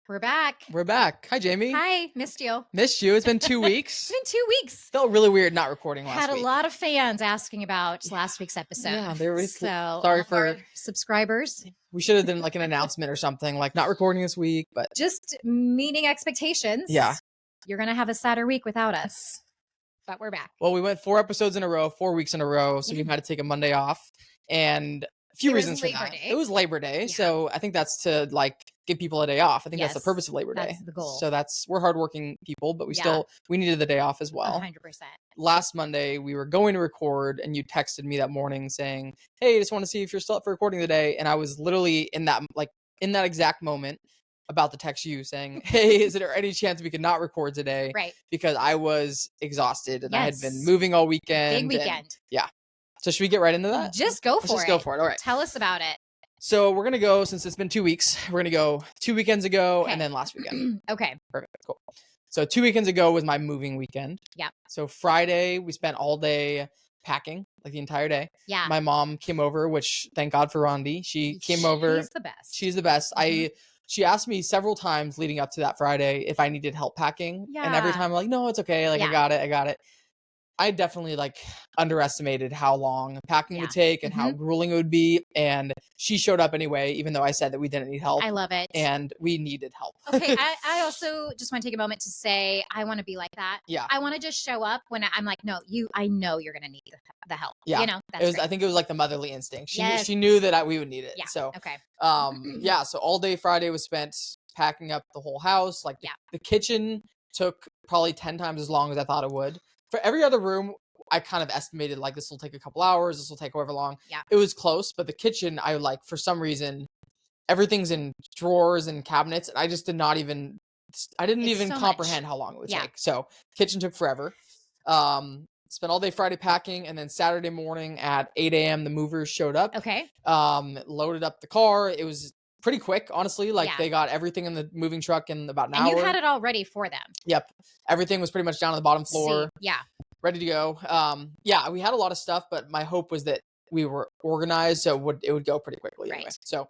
We're back. We're back. Hi, Jamie. Hi, missed you. Missed you. It's been 2 weeks. It's been 2 weeks. Felt really weird not recording last Had a week. lot of fans asking about last week's episode. Yeah, they were so sorry all for our subscribers. We should have done like an announcement or something, like not recording this week, but Just meeting expectations. Yeah. You're gonna have a sadder week without us. But we're back. Well, we went 4 episodes in a row, 4 weeks in a row, so we had to take a Monday off. And a few It was reasons for Labor that. Day. It was Labor Day, Yeah. so I think that's to like give people a day off. I think that's the Yes, purpose of Labor Day. that's the goal. So we're hardworking people, but Yeah. we needed the day off as well. 100%. Last Monday we were going to record, and you texted me that morning saying, "Hey, I just want to see if you're still up for recording today." And I was literally in that exact moment about to text you saying, "Hey, is there any chance we could not record today?" Right. Because I was exhausted and I had Yes. been moving all weekend. Big and- weekend. So should we get right into that? Just go Let's for just it. go for it. All right. Tell us about it. So we're gonna go, since it's been 2 weeks, we're gonna go 2 weekends ago Okay. and then last weekend. Okay. Perfect. Cool. So 2 weekends ago was my moving weekend. Yeah. So Friday we spent all day packing, like the entire day. Yeah. My mom came over, which thank God for Rondi. She came over. She's the best. She's the best. Mhm. She asked me several times leading up to that Friday if I needed help packing. And every Yeah. time I'm like, no, it's okay. Like, Yeah. I got it. I definitely underestimated how long packing would Yeah. take and how grueling it would be. And she showed up anyway, even though I said that we didn't need help. I love it. And we needed help. Okay, I also just want to take a moment to say I want to be like that. Yeah. I want to just show up when I'm like, no, I know you're going to need the help. Yeah. You know, that's great. I think it was like the motherly instinct. Yes. She knew that we would need it. Yeah. So, Okay. so all day Friday was spent packing up the whole house. Like the kitchen took probably 10 times as long as I thought it would. For every other room, I kind of estimated like this will take a couple hours, this will take however long. Yeah. It was close, but the kitchen, for some reason, everything's in drawers and cabinets, and I just didn't even so comprehend much. how long it would Yeah. take. So kitchen took forever. Spent all day Friday packing, and then Saturday morning at 8 a.m. the movers showed up. Okay. Loaded up the car. It was pretty quick, honestly. Yeah. They got everything in the moving truck in about an And hour. you had it all ready for them. Yep. Everything was pretty much down on the bottom floor. Yeah. Ready to go. We had a lot of stuff, but my hope was that we were organized, so it would go pretty quickly anyway. Right. So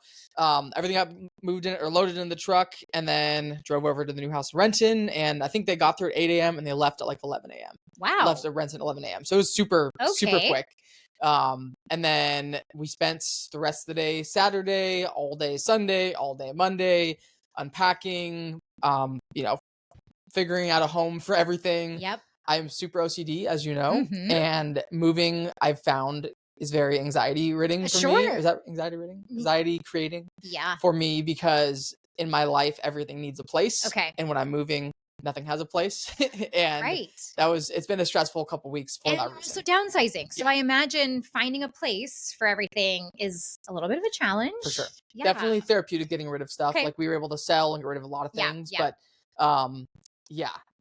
everything got moved in or loaded in the truck, and then drove over to the new house in Renton, and I think they got there at 8 a.m. and they left at 11 a.m. Wow. Left at Renton at 11 a.m. So it was super quick. And then we spent the rest of the day Saturday, all day Sunday, all day Monday, unpacking, figuring out a home for everything. Yep. I'm super OCD, as you know, Mhm. and moving I've found is very anxiety ridden for me. Is that anxiety ridden? Anxiety creating Yeah. for me, because in my life everything needs a place. Okay. And when I'm moving, nothing has a place. And Right. it's been a stressful couple weeks for And that you're reason. also downsizing. So I imagine finding a place for everything is a little bit of a challenge. For sure. Yeah. Definitely therapeutic getting rid of stuff. Okay. Like we were able to sell and get rid of a lot of Yeah, things. yeah. But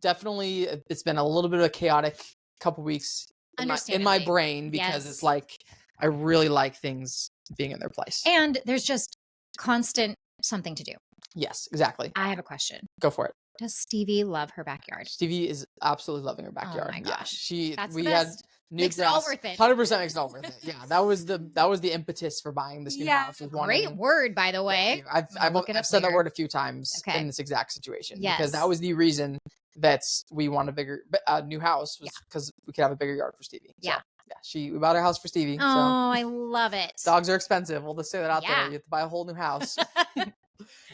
definitely it's been a little bit of a chaotic couple weeks in my Understandably. brain, because Yes. it's like I really like things being in their place. And there's just constant something to do. Yes, exactly. I have a question. Go for it. Does Stevie love her backyard? Stevie is absolutely loving her backyard. my Yeah, gosh. That's we the had best. new Makes it all grass. worth it. 100% makes it all worth it. Yeah, that was the impetus for buying this new house. Was Great wanting- word, by the way. I've look it up said that later. word a few times Okay. in this exact situation, Yes. because that was the reason that we want a new house, was because we could have a bigger yard for Stevie. So, Yeah. we bought a house for Stevie. Oh, I love it. So dogs are expensive. We'll just say that out Yeah. there. You have to buy a whole new house.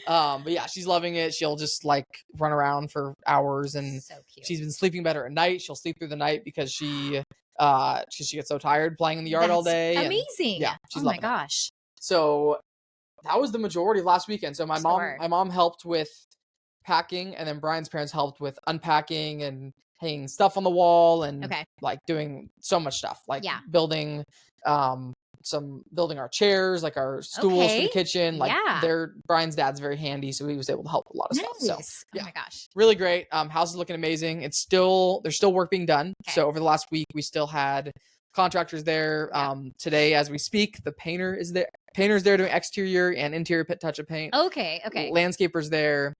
But yeah, she's loving it. She'll just run around for hours, and So cute. she's been sleeping better at night. She'll sleep through the night because she gets so tired playing in the yard all That's day. and- amazing. yeah, she's oh my loving it. gosh. So that was the majority of last weekend. So Sure. my mom helped with packing, and then Brian's parents helped with unpacking and hanging stuff on the wall, and Okay. doing so much stuff, Yeah. building building our chairs, our stools for the Okay. kitchen. Yeah. Brian's dad's very handy, so he was able to help with a lot of stuff. So Nice. yeah. Oh my gosh. really great. House is looking amazing. There's still work being done. Okay. So over the last week, we still had contractors there. Yeah. Today, as we speak, the painter is there. Painter's there doing exterior and interior touch of paint. Okay. Landscapers there.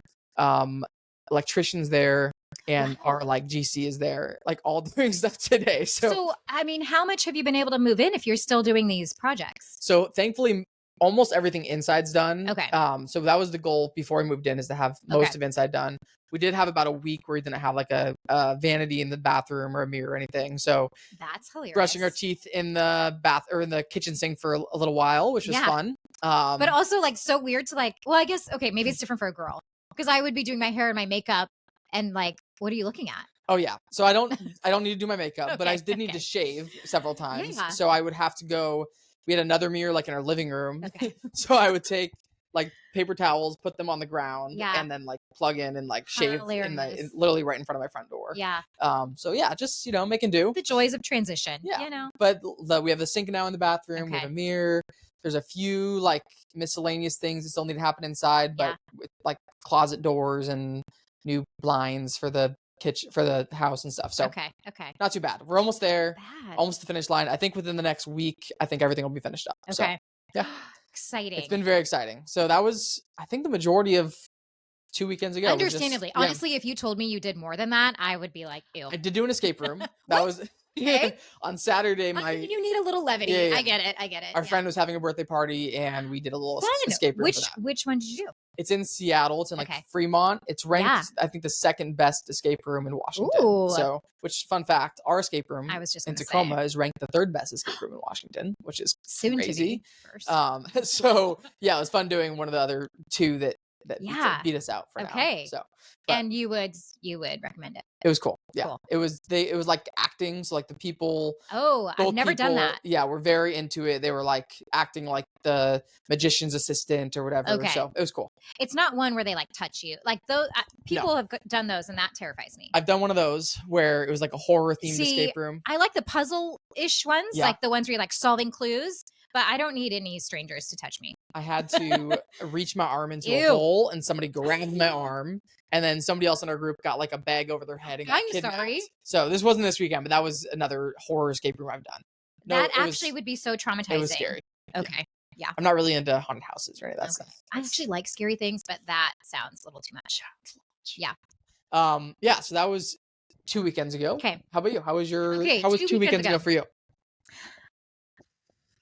Electricians there. And our GC is there, all doing stuff today. So, I mean, how much have you been able to move in if you're still doing these projects? So thankfully, almost everything inside's done. Okay. So that was the goal before we moved in, is to have most of inside done. We did have about a week where we didn't have like a vanity in the bathroom or a mirror or anything. So That's hilarious. brushing our teeth in the bath or in the kitchen sink for a little while, which was fun. But also like so weird to like, well, I guess, okay, maybe it's different for a girl because I would be doing my hair and my makeup and like, what are you looking at? Oh yeah. So I don't need to do my makeup, but I did need to shave several times. Yeah. So I would have to go, we had another mirror like in our living room. Okay. So I would take like paper towels, put them on the ground, and then like plug in and like shave literally right in front of my front door. Yeah. So yeah, just, you know, making do. The joys of transition. Yeah. You know. But we have the sink now in the bathroom. We have a mirror. There's a few like miscellaneous things that still need to happen inside, but with like closet doors and new blinds for the kitchen, for the house and stuff. So okay. Not too bad. We're almost there. Almost the finish line. I think within the next week, I think everything will be finished up. Okay. So, yeah. Exciting. It's been very exciting. So that was, I think, the majority of 2 weekends ago. Understandably. Honestly, if you told me you did more than that, I would be like, ew. I did do an escape room. That was on Saturday. You need a little levity. Yeah. I get it. Our friend was having a birthday party and we did a little escape room. Which one did you do? It's in Seattle. It's in like Fremont. It's ranked, I think, the second best escape room in Washington. Ooh. So, which, fun fact, our escape room in Tacoma is ranked the third best escape room in Washington, which is soon crazy. To be first. So yeah, it was fun doing one of the other two that beat us out for now. So, and you would recommend it. It was cool. Yeah. Cool. It was like acting. So like the people. Oh, I've never done that. Yeah. We're very into it. They were like acting like the magician's assistant or whatever. Okay. So it was cool. It's not one where they like touch you. Like those people have done those and that terrifies me. I've done one of those where it was like a horror themed escape room. I like the puzzle-ish ones. Like the ones where you're like solving clues. But I don't need any strangers to touch me. I had to reach my arm into a hole and somebody grabbed my arm. And then somebody else in our group got like a bag over their head and got kidnapped. Sorry. So this wasn't this weekend, but that was another horror escape room I've done. That actually would be so traumatizing. It was scary. Okay. Yeah. I'm not really into haunted houses or any of that stuff. I actually like scary things, but that sounds a little too much. Yeah. Yeah. So that was 2 weekends ago. Okay. How about you? How was 2 weekends ago for you?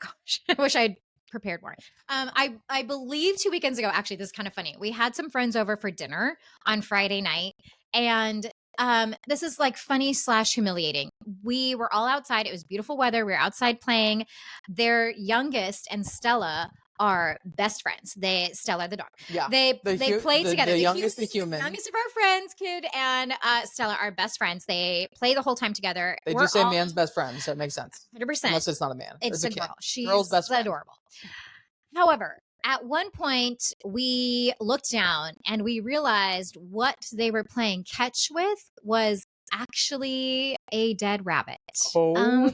Gosh, I wish I'd prepared more. I believe 2 weekends ago, actually, this is kind of funny. We had some friends over for dinner on Friday night. And this is like funny / humiliating. We were all outside. It was beautiful weather. We were outside playing. Their youngest and Stella are best friends. Stella the dog. Yeah. They play together. The youngest human. Youngest of our friends, Kid and Stella are best friends. They play the whole time together. They do say man's best friend, so it makes sense. 100%. Unless it's not a man. It's a girl. Kid. She's Girl's best friend. Adorable. However, at one point we looked down and we realized what they were playing catch with was actually a dead rabbit. Oh.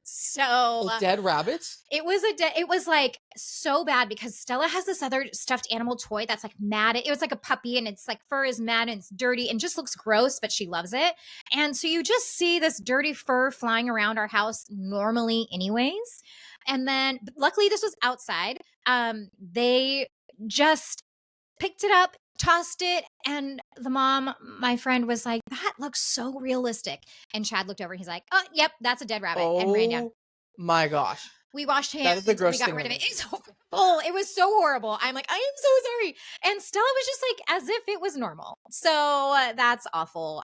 So dead rabbits? It was like so bad because Stella has this other stuffed animal toy that's like matted. It was like a puppy and it's like fur is matted and it's dirty and just looks gross, but she loves it. And so you just see this dirty fur flying around our house normally anyways. And then luckily this was outside. They just picked it up, tossed it, and the mom, my friend, was like, that looks so realistic. And Chad looked over and he's like, oh, yep, that's a dead rabbit, and ran down. My gosh. We washed hands. That is the gross thing. We got rid of it. It's horrible. It was so horrible. I'm like, I am so sorry. And Stella was just like, as if it was normal. So that's awful.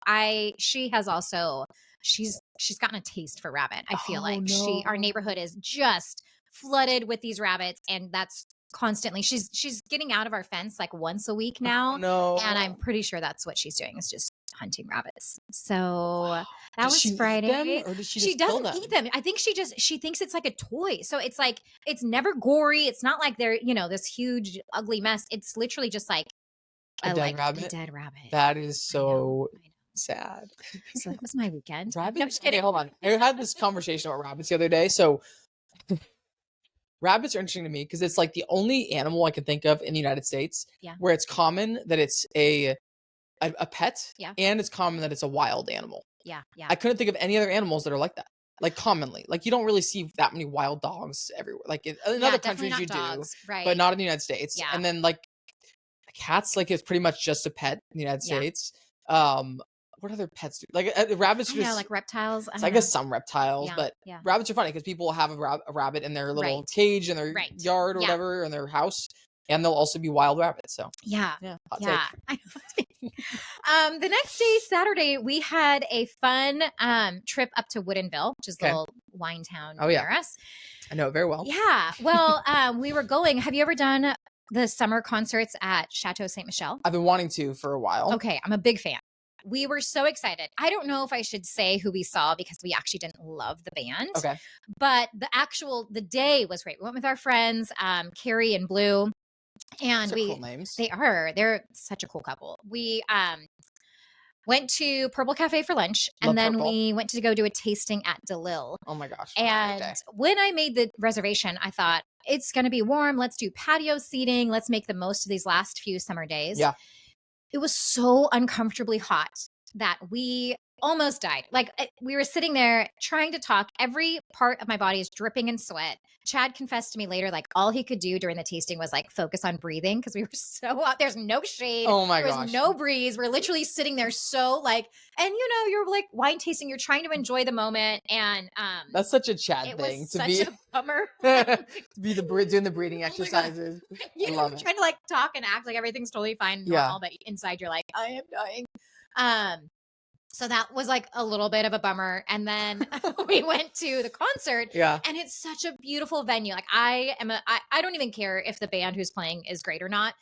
She's gotten a taste for rabbit. I feel like our neighborhood is just flooded with these rabbits, and that's constantly she's getting out of our fence like once a week now. And I'm pretty sure that's what she's doing, is just hunting rabbits. So that was Friday. Or does she doesn't eat them. I think she thinks it's like a toy. So it's like, it's never gory. It's not like they're, this huge ugly mess. It's literally just like a dead rabbit. That is so sad. So that was my weekend. Rabbits? No, just kidding. Okay, hold on. I had this conversation about rabbits the other day. So rabbits are interesting to me because it's like the only animal I can think of in the United States where it's common that it's a pet and it's common that it's a wild animal. Yeah. I couldn't think of any other animals that are like that. Like commonly. Like you don't really see that many wild dogs everywhere. Like in other countries you dogs, do, right. but not in the United States. Yeah. And then like cats, like it's pretty much just a pet in the United States. what other pets do? Like rabbits I just know, like reptiles. so I guess some reptiles, Yeah, but yeah. rabbits are funny because people will have a rabbit in their little Right. cage in their Right. yard or Yeah. whatever, in their house, and they'll also be wild rabbits. So Yeah. yeah, hot Yeah. take. I know. The next day, Saturday, we had a fun trip up to Woodinville, which is a Okay. little wine town Oh, yeah. near us. I know it very well. Yeah. Well, we were going. Have you ever done the summer concerts at Chateau Ste. Michelle? I've been wanting to for a while. Okay, I'm a big fan. We were so excited. I don't know if I should say who we saw because we actually didn't love the band. Okay. But the day was great. We went with our friends, Carrie and Blue. And Those are cool names. they're such a cool couple. We went to Purple Cafe for lunch, Love and then Purple. we went to go do a tasting at DeLille. Oh my gosh. And when I made the reservation, I thought it's going to be warm. Let's do patio seating. Let's make the most of these last few summer days. Yeah. It was so uncomfortably hot that we almost died. Like we were sitting there trying to talk. Every part of my body is dripping in sweat. Chad confessed to me later, like all he could do during the tasting was like focus on breathing because we were so hot. There's no shade. Oh my There's gosh. no breeze. We're literally sitting there so like, and you know, you're like wine tasting. You're trying to enjoy the moment, and that's such a Chad it thing was to such be a bummer. to be doing the breathing Oh my God. exercises. You I know, love it. trying to like talk and act like everything's totally fine and Yeah. normal, but inside you're like, I am dying. So that was like a little bit of a bummer. And then we went to the concert. Yeah. And it's such a beautiful venue. Like I don't even care if the band who's playing is great or not.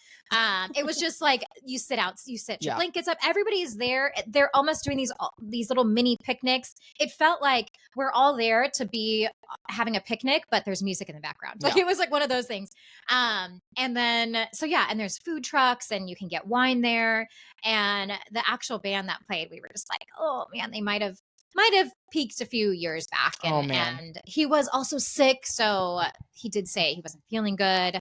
It was just like you sit your Yeah. blankets up. Everybody's there. They're almost doing these little mini picnics. It felt like we're all there to be having a picnic, but there's music in the background. Like Yeah. it was like one of those things. And then and there's food trucks and you can get wine there. And the actual band that played, we were just like, oh man, they might have peaked a few years back. And, Oh, man. and he was also sick. So he did say he wasn't feeling good.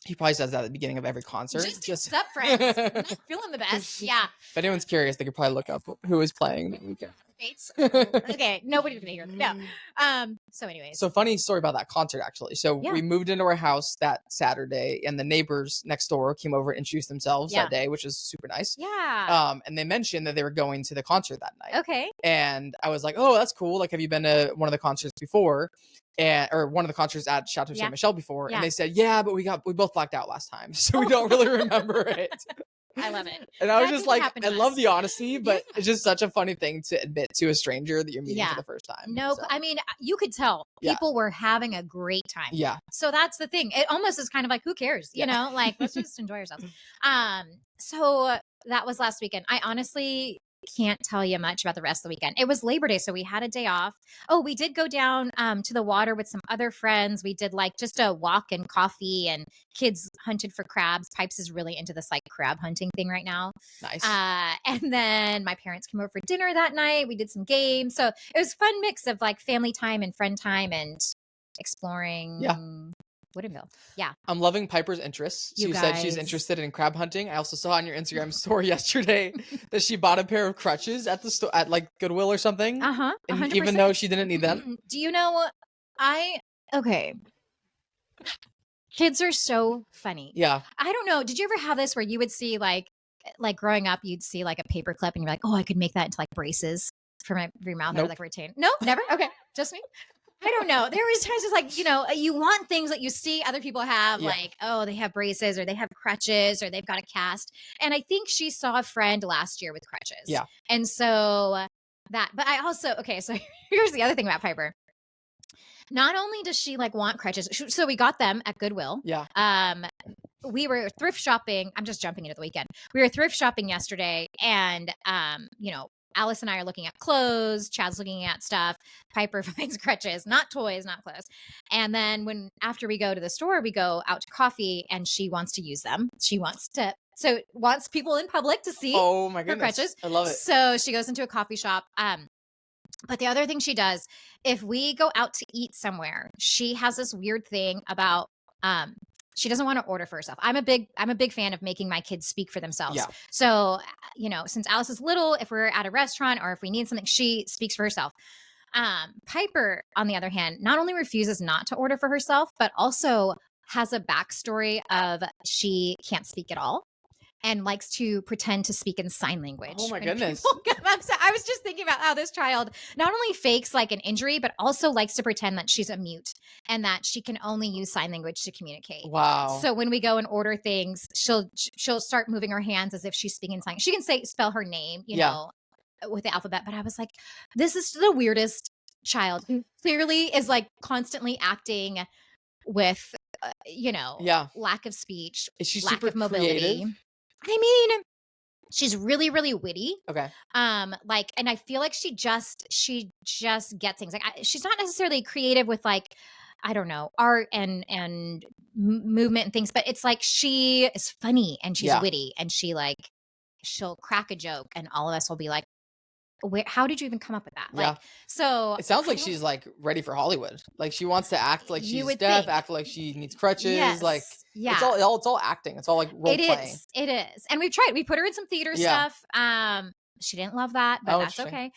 He probably says that at the beginning of every concert. Just up, friends. Not feeling the best. Yeah. If anyone's curious, they could probably look up who is playing that weekend. Dates. Okay. Nobody's gonna hear that. No. So anyways. So funny story about that concert actually. So Yeah. we moved into our house that Saturday and the neighbors next door came over and introduced themselves Yeah. that day, which was super nice. Yeah. And they mentioned that they were going to the concert that night. Okay. And I was like, oh, that's cool. Like, have you been to one of the concerts before? Or one of the concerts at Chateau Yeah. Ste. Michelle before? Yeah. And they said, yeah, but we both blacked out last time. So we don't really remember it. I love it. And I was That just didn't like, happen I to love us. the honesty, but Yeah. it's just such a funny thing to admit to a stranger that you're meeting Yeah. for the first time. No, So, I mean, you could tell Yeah. people were having a great time. yeah. So that's the thing. It almost is kind of like, who cares? You Yeah. know, like let's just enjoy ourselves. So that was last weekend. I honestly can't tell you much about the rest of the weekend. It was Labor Day, so we had a day off. Oh, we did go down to the water with some other friends. We did like just a walk and coffee, and kids hunted for crabs. Pipes is really into this like crab hunting thing right now. Nice. And then my parents came over for dinner that night. We did some games. So it was a fun mix of like family time and friend time and exploring Woodinville. Yeah. I'm loving Piper's interests. You She said she's guys. interested in crab hunting. I also saw on your Instagram story yesterday that she bought a pair of crutches at the store at like Goodwill or something. Uh-huh. And 100%. even though she didn't need them. Do you know okay. Kids are so funny. Yeah. I don't know. Did you ever have this where you would see like growing up, you'd see like a paper clip and you're like, oh, I could make that into like braces for my mouth or Nope. like retain. No, never. Okay. Just me. I don't know. There was times it's like, you know, you want things that you see other people have, Yeah. like, oh, they have braces or they have crutches or they've got a cast. And I think she saw a friend last year with crutches. Yeah. And so but I also, okay, so here's the other thing about Piper. Not only does she like want crutches, so we got them at Goodwill. Yeah. We were thrift shopping. I'm just jumping into the weekend. We were thrift shopping yesterday, and you know, Alice and I are looking at clothes. Chad's looking at stuff. Piper finds crutches, not toys, not clothes. And then after we go to the store, we go out to coffee, and she wants to use them. She wants people in public to see Oh my her goodness. crutches. I love it. So she goes into a coffee shop. But the other thing she does, if we go out to eat somewhere, she has this weird thing about she doesn't want to order for herself. I'm a big fan of making my kids speak for themselves. Yeah. So, you know, since Alice is little, if we're at a restaurant or if we need something, she speaks for herself. Piper, on the other hand, not only refuses not to order for herself, but also has a backstory of she can't speak at all. and likes to pretend to speak in sign language. Oh my when goodness. people come up. So I was just thinking about how this child not only fakes like an injury, but also likes to pretend that she's a mute and that she can only use sign language to communicate. Wow. So when we go and order things, she'll start moving her hands as if she's speaking sign. She can spell her name, you know, with the alphabet. But I was like, this is the weirdest child who clearly is like constantly acting with, lack of speech, Is she lack super of mobility. creative? I mean, she's really, really witty. Okay. And I feel like she just gets things. Like she's not necessarily creative with like, I don't know, art and movement and things, but it's like she is funny and she's witty and she'll crack a joke and all of us will be like, how did you even come up with that? Like, so it sounds like she's like ready for Hollywood. Like she wants to act like she's deaf, act like she needs crutches. Yes. Like it's all acting. It's all like role playing. It is. And we've tried. We put her in some theater stuff. She didn't love that, but that's okay.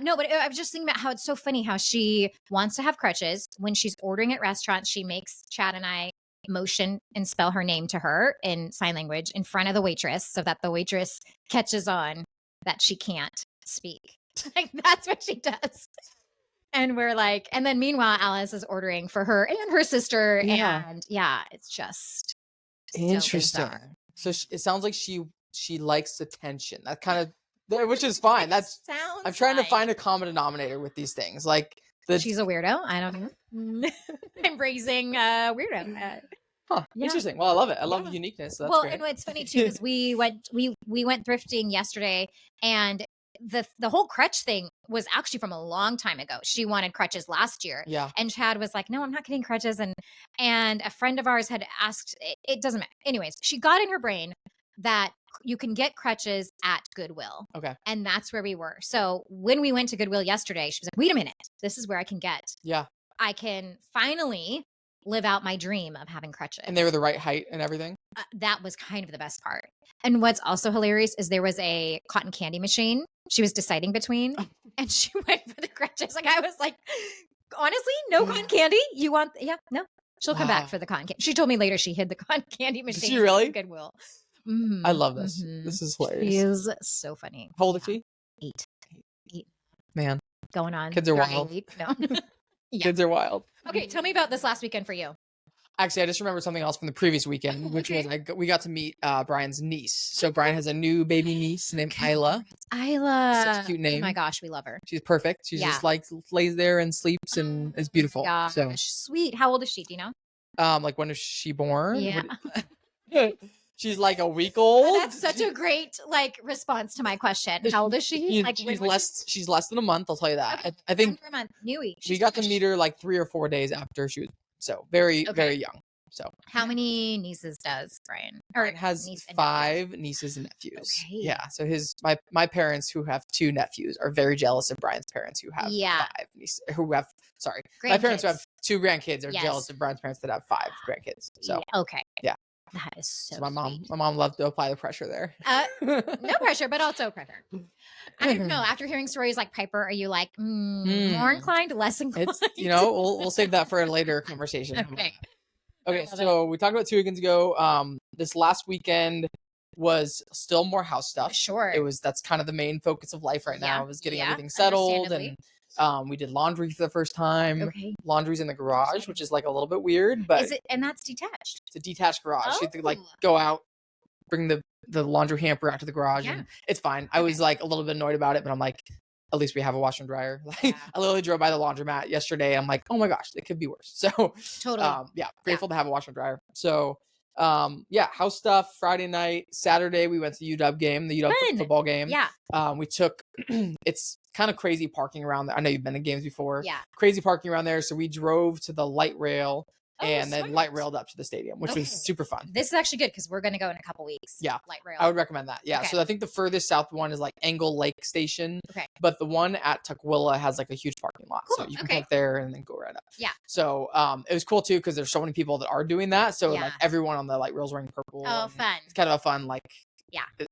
No, but I was just thinking about how it's so funny how she wants to have crutches. When she's ordering at restaurants, she makes Chad and I motion and spell her name to her in sign language in front of the waitress so that the waitress catches on that she can't speak. Like that's what she does. And we're like, and then meanwhile, Alice is ordering for her and her sister. And it's just interesting. So it sounds like she likes attention. That kind of, which is fine. I'm trying to find a common denominator with these things. Like she's a weirdo. I don't know. I'm raising weirdo. Interesting. Well, I love it. I love the uniqueness. So that's great. And it's funny too because we went thrifting yesterday, and the whole crutch thing was actually from a long time ago. She wanted crutches last year. Yeah. And Chad was like, no, I'm not getting crutches. And a friend of ours had asked, it doesn't matter. Anyways, she got in her brain that you can get crutches at Goodwill. Okay. And that's where we were. So when we went to Goodwill yesterday, she was like, wait a minute, this is where I can get. Yeah. I can finally live out my dream of having crutches. And they were the right height and everything? That was kind of the best part. And what's also hilarious is there was a cotton candy machine she was deciding between, and she went for the crutches. Like I was like, honestly, no cotton candy? You want? Yeah, no. She'll come back for the cotton candy. She told me later she hid the cotton candy machine. Did she really? In Goodwill. I love this. This is hilarious. She is so funny. How old is she? 8. Man. Going on. Kids are wild. No. Kids are wild. Okay, tell me about this last weekend for you. Actually, I just remembered something else from the previous weekend, which was we got to meet Brian's niece. So Brian has a new baby niece named Isla. Isla. Such a cute name. Oh my gosh, we love her. She's perfect. She's just like lays there and sleeps and is beautiful. Gosh, so sweet. How old is she? Do you know? Like when is she born? Yeah. She's like a week old. That's such a great response to my question. How old is she? She's less than a month. I'll tell you that. Okay. I think for a month. Newie. We got to meet her like 3 or 4 days after she was very young. So how many nieces does Brian? Brian has 5 nieces and nephews. Okay. Yeah. So my parents who have 2 nephews are very jealous of Brian's parents who have 5 nieces. My parents who have 2 grandkids are jealous of Brian's parents that have 5 grandkids. So yeah. That is so my sweet. mom loved to apply the pressure there. No pressure, but also pressure. I don't know. After hearing stories like Piper, are you like more inclined, less inclined? We'll save that for a later conversation. Okay. So we talked about 2 weekends ago. This last weekend was still more house stuff. Sure. That's kind of the main focus of life right now. Was getting everything settled, and we did laundry for the first time. Okay. Laundry's in the garage, which is like a little bit weird, but and that's detached. It's a detached garage. So you have to like go out, bring the laundry hamper out to the garage, and it's fine. I was like a little bit annoyed about it, but I'm like, at least we have a washer and dryer. Like I literally drove by the laundromat yesterday. I'm like, oh my gosh, it could be worse. So totally. Grateful to have a washer and dryer. So house stuff. Friday night, Saturday we went to the UW game, the UW football game. Yeah. We took it's kind of crazy parking around there. I know you've been to games before. Yeah. Crazy parking around there. So we drove to the light rail and then light railed up to the stadium, which was super fun. This is actually good because we're going to go in a couple weeks. Yeah. Light rail. I would recommend that. Yeah. Okay. So I think the furthest south one is like Angle Lake Station. Okay. But the one at Tukwila has like a huge parking lot. Cool. So you can park there and then go right up. Yeah. So it was cool too because there's so many people that are doing that. So like everyone on the light rail's wearing purple. Oh, fun. It's kind of a fun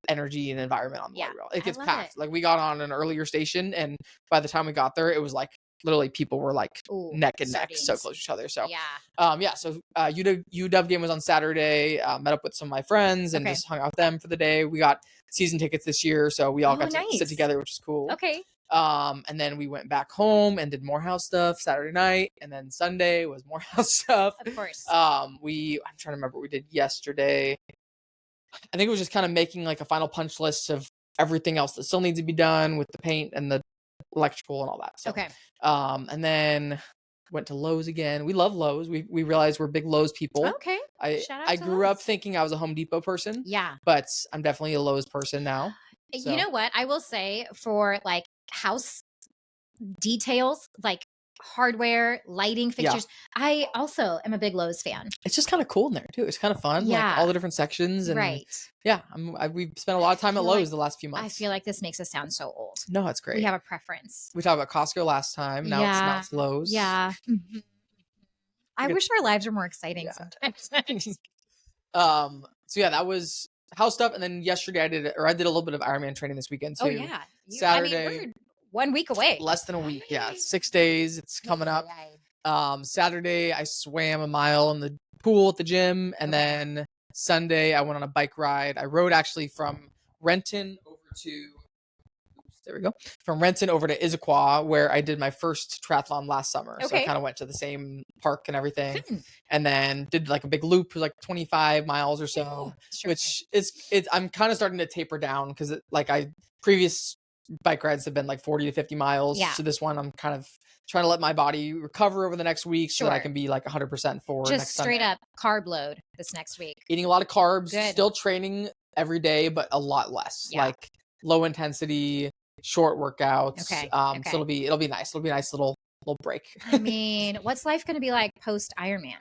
energy and environment on the light rail. It gets packed. Like we got on an earlier station and by the time we got there, it was like literally people were like Ooh, neck and neck, so sardines. close to each other. So Yeah. so UW game was on Saturday. Met up with some of my friends and Okay. just hung out with them for the day. We got season tickets this year, so we all Oh, got to sit nice. together, which is cool. Okay. And then we went back home and did more house stuff Saturday night, and then Sunday was more house stuff. Of course. I'm trying to remember what we did yesterday. I think it was just kind of making like a final punch list of everything else that still needs to be done with the paint and the electrical and all that. So, Okay. and then went to Lowe's again. We love Lowe's. We realized we're big Lowe's people. Okay. Shout out I to grew up Lowe's. thinking I was a Home Depot person. Yeah. But I'm definitely a Lowe's person now. So. You know what? I will say for like house details, like hardware, lighting fixtures, I also am a big Lowe's fan. It's just kind of cool in there too. It's kind of fun. Yeah. Like all the different sections. And right. Yeah. We've spent a lot of time at Lowe's the last few months. I feel like this makes us sound so old. No, it's great. We have a preference. We talked about Costco last time. Now it's Lowe's. Yeah. I wish our lives were more exciting sometimes. So yeah, that was house stuff. And then yesterday I did a little bit of Ironman training this weekend too. Oh yeah. Saturday. we're 1 week away. Less than a week. Yeah. 6 days. It's coming up. Saturday I swam a mile in the pool at the gym. And then Sunday I went on a bike ride. I rode actually from Renton over to Issaquah, where I did my first triathlon last summer. So I kind of went to the same park and everything, and then did like a big loop, like 25 miles or so, which is I'm kind of starting to taper down because previous bike rides have been like 40 to 50 miles. Yeah. So this one I'm kind of trying to let my body recover over the next week so that I can be like 100% for just next straight Sunday. up carb load this next week. Eating a lot of carbs, Good. Still training every day, but a lot less. Yeah. Like low intensity, short workouts. Okay. So it'll be nice. It'll be a nice little break. I mean, what's life going to be like post Ironman?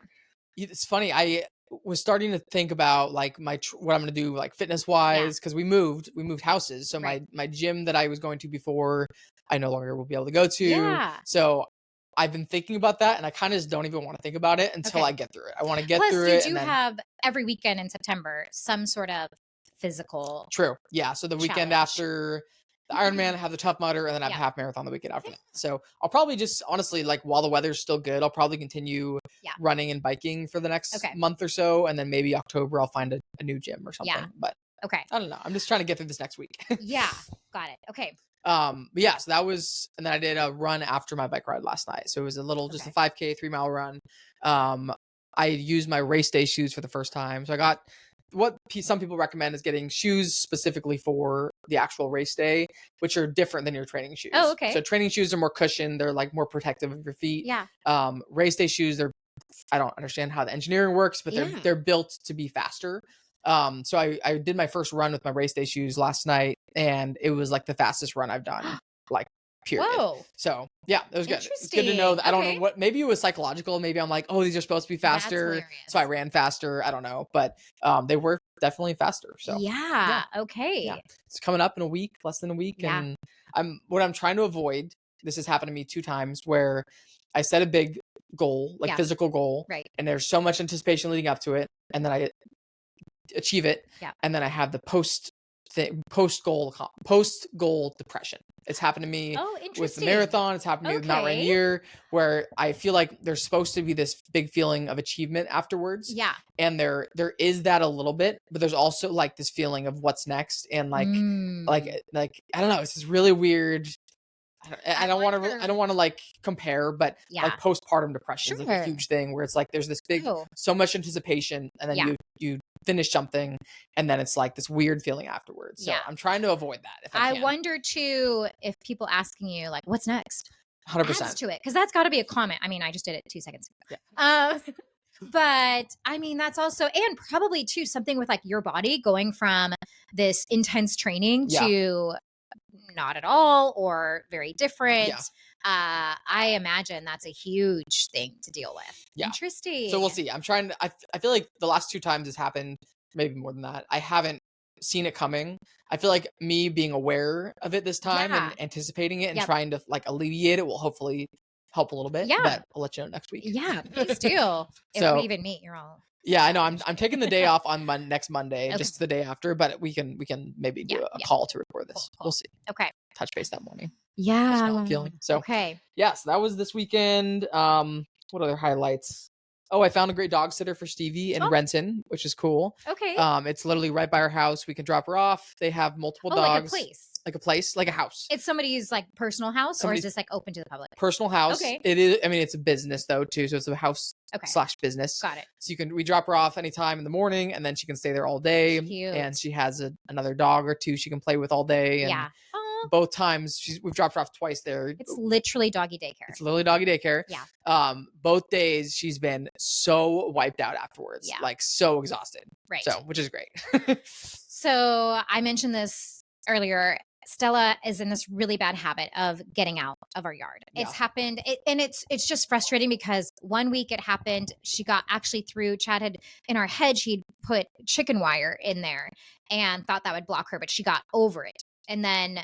It's funny. I was starting to think about like what I'm going to do like fitness wise, because we moved houses. So my gym that I was going to before, I no longer will be able to go to. Yeah. So I've been thinking about that, and I kind of just don't even want to think about it until I get through it. I want to get through it. Plus, you do have every weekend in September some sort of physical. True. Yeah. So the weekend after the Ironman, I have the Tough Mudder, and then I have half marathon the weekend after that. So I'll probably just honestly, like while the weather's still good, I'll probably continue running and biking for the next month or so, and then maybe October I'll find a new gym or something. But I don't know. I'm just trying to get through this next week. Yeah. Got it. Okay. But yeah, so that was, and then I did a run after my bike ride last night. So it was a little, just a 5K, 3-mile run. I used my race day shoes for the first time. So I got what some people recommend is getting shoes specifically for the actual race day, which are different than your training shoes. Oh, okay. So training shoes are more cushioned. They're like more protective of your feet. Yeah. Race day shoes, I don't understand how the engineering works, but they're built to be faster. So I did my first run with my race day shoes last night, and it was like the fastest run I've done, like period. Whoa. So yeah, it was good. It's good to know that. I don't know what, maybe it was psychological. Maybe I'm like, oh, these are supposed to be faster. So I ran faster. I don't know, but they were definitely faster. So okay. Yeah. It's coming up in a week, less than a week. And what I'm trying to avoid, this has happened to me 2 times where I set a big goal, like physical goal, and there's so much anticipation leading up to it, and then I achieve it, and then I have the post goal depression. It's happened to me with the marathon. It's happened to me with Mount Rainier, where I feel like there's supposed to be this big feeling of achievement afterwards. Yeah, and there is that a little bit, but there's also like this feeling of what's next, and like I don't know. It's this really weird. I don't want to like compare, but like postpartum depression is like a huge thing where it's like there's this big, so much anticipation, and then you finish something, and then it's like this weird feeling afterwards. So I'm trying to avoid that. If I can. Wonder too if people asking you like, "What's next?" 100% adds to it, because that's got to be a comment. I mean, I just did it 2 seconds ago. Yeah. But I mean, that's also, and probably too, something with like your body going from this intense training to not at all or very different. I imagine that's a huge thing to deal with. Interesting. So we'll see. I'm trying to, I feel like the last 2 times it's happened, maybe more than that, I haven't seen it coming. I feel like me being aware of it this time and anticipating it and trying to like alleviate it will hopefully help a little bit. But I'll let you know next week. Yeah, please do. If we even meet, you're all. Yeah, I know. I'm taking the day off on next Monday, just the day after, but we can maybe do a call to record this. Cool. We'll see. Okay. touch base that morning. Yeah. Just how I'm feeling. So Okay. yes, that was this weekend. What other highlights? Oh, I found a great dog sitter for Stevie in Oh. Renton, which is cool. Okay. It's literally right by our house. We can drop her off. They have multiple dogs. Like a place. Like a house. It's somebody's like personal house, or is this like open to the public? Personal house. Okay. It is. I mean, it's a business though too, so it's a house / business. Got it. So we drop her off anytime in the morning, and then she can stay there all day. Cute. And she has another dog or two she can play with all day. And yeah. Both times we've dropped her off twice there. It's literally doggy daycare. It's literally doggy daycare. Yeah. Both days she's been so wiped out afterwards. Yeah. Like so exhausted. Right. So, which is great. So I mentioned this earlier. Stella is in this really bad habit of getting out of our yard. Yeah. It's happened, and it's just frustrating because one week it happened. She got actually through. Chad had in our hedge, he'd put chicken wire in there and thought that would block her, but she got over it. And then